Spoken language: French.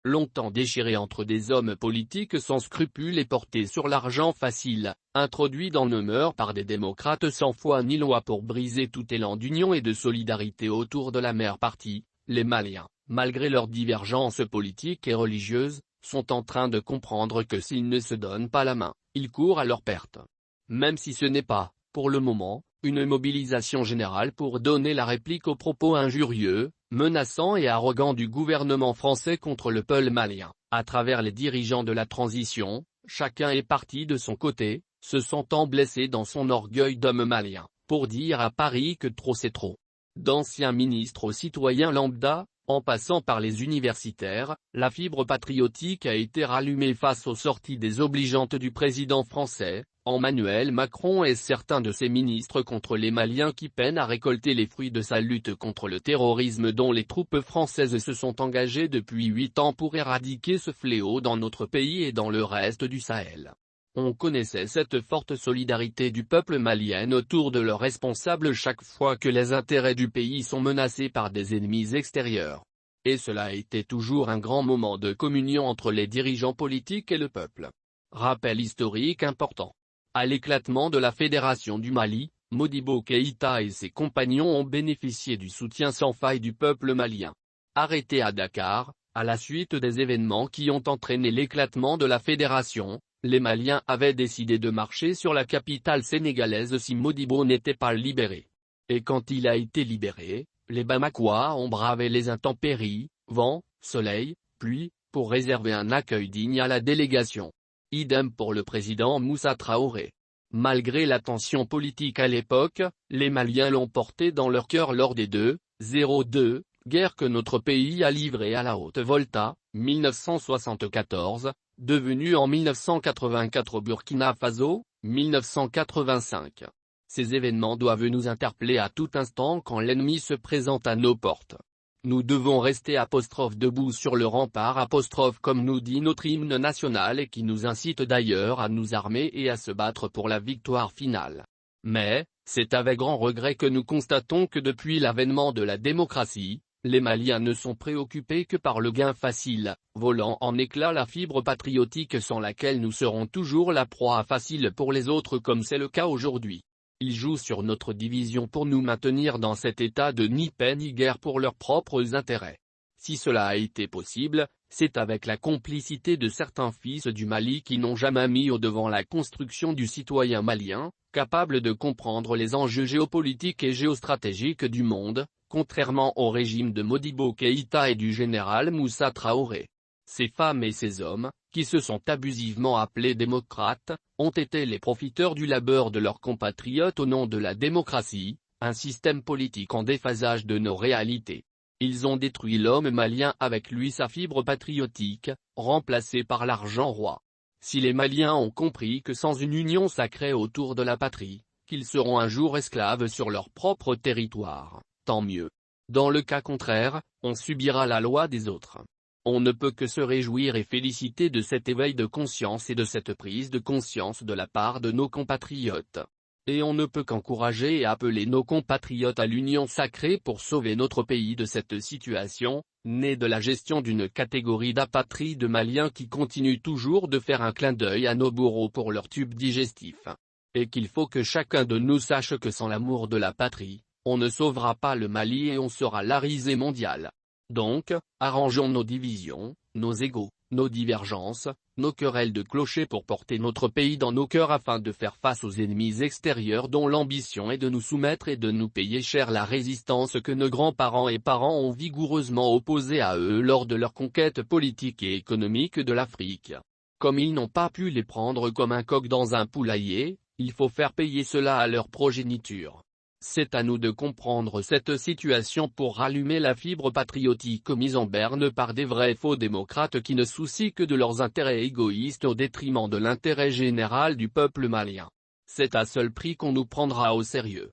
Longtemps déchirés entre des hommes politiques sans scrupules et portés sur l'argent facile, introduits dans nos mœurs par des démocrates sans foi ni loi pour briser tout élan d'union et de solidarité autour de la mère partie, les Maliens, malgré leurs divergences politiques et religieuses, sont en train de comprendre que s'ils ne se donnent pas la main, ils courent à leur perte. Même si ce n'est pas, pour le moment, une mobilisation générale pour donner la réplique aux propos injurieux, menaçants et arrogants du gouvernement français contre le peuple malien, à travers les dirigeants de la transition, chacun est parti de son côté, se sentant blessé dans son orgueil d'homme malien, pour dire à Paris que trop c'est trop. D'anciens ministres aux citoyens lambda, en passant par les universitaires, la fibre patriotique a été rallumée face aux sorties désobligeantes du président français, Emmanuel Macron et certains de ses ministres contre les Maliens qui peinent à récolter les fruits de sa lutte contre le terrorisme dont les troupes françaises se sont engagées depuis 8 ans pour éradiquer ce fléau dans notre pays et dans le reste du Sahel. On connaissait cette forte solidarité du peuple malien autour de leurs responsables chaque fois que les intérêts du pays sont menacés par des ennemis extérieurs. Et cela a été toujours un grand moment de communion entre les dirigeants politiques et le peuple. Rappel historique important. À l'éclatement de la Fédération du Mali, Modibo Keïta et ses compagnons ont bénéficié du soutien sans faille du peuple malien. Arrêté à Dakar, à la suite des événements qui ont entraîné l'éclatement de la Fédération, les Maliens avaient décidé de marcher sur la capitale sénégalaise si Modibo n'était pas libéré. Et quand il a été libéré, les Bamakois ont bravé les intempéries, vent, soleil, pluie, pour réserver un accueil digne à la délégation. Idem pour le président Moussa Traoré. Malgré la tension politique à l'époque, les Maliens l'ont porté dans leur cœur lors des 2-0-2 guerres que notre pays a livrées à la Haute-Volta, 1974, devenue en 1984 au Burkina Faso, 1985. Ces événements doivent nous interpeller à tout instant quand l'ennemi se présente à nos portes. Nous devons rester debout sur le rempart comme nous dit notre hymne national et qui nous incite d'ailleurs à nous armer et à se battre pour la victoire finale. Mais, c'est avec grand regret que nous constatons que depuis l'avènement de la démocratie, les Maliens ne sont préoccupés que par le gain facile, volant en éclats la fibre patriotique sans laquelle nous serons toujours la proie facile pour les autres comme c'est le cas aujourd'hui. Ils jouent sur notre division pour nous maintenir dans cet état de ni paix ni guerre pour leurs propres intérêts. Si cela a été possible, c'est avec la complicité de certains fils du Mali qui n'ont jamais mis au devant la construction du citoyen malien, capable de comprendre les enjeux géopolitiques et géostratégiques du monde, contrairement au régime de Modibo Keïta et du général Moussa Traoré. Ces femmes et ces hommes, qui se sont abusivement appelés démocrates, ont été les profiteurs du labeur de leurs compatriotes au nom de la démocratie, un système politique en déphasage de nos réalités. Ils ont détruit l'homme malien avec lui sa fibre patriotique, remplacée par l'argent roi. Si les Maliens ont compris que sans une union sacrée autour de la patrie, qu'ils seront un jour esclaves sur leur propre territoire, tant mieux. Dans le cas contraire, on subira la loi des autres. On ne peut que se réjouir et féliciter de cet éveil de conscience et de cette prise de conscience de la part de nos compatriotes. Et on ne peut qu'encourager et appeler nos compatriotes à l'union sacrée pour sauver notre pays de cette situation, née de la gestion d'une catégorie d'apatrides maliens qui continuent toujours de faire un clin d'œil à nos bourreaux pour leur tube digestif. Et qu'il faut que chacun de nous sache que sans l'amour de la patrie, on ne sauvera pas le Mali et on sera la risée mondiale. Donc, arrangeons nos divisions, nos égos, nos divergences, nos querelles de clocher pour porter notre pays dans nos cœurs afin de faire face aux ennemis extérieurs dont l'ambition est de nous soumettre et de nous payer cher la résistance que nos grands-parents et parents ont vigoureusement opposée à eux lors de leur conquête politique et économique de l'Afrique. Comme ils n'ont pas pu les prendre comme un coq dans un poulailler, il faut faire payer cela à leur progéniture. C'est à nous de comprendre cette situation pour rallumer la fibre patriotique mise en berne par des vrais faux démocrates qui ne soucient que de leurs intérêts égoïstes au détriment de l'intérêt général du peuple malien. C'est à seul prix qu'on nous prendra au sérieux.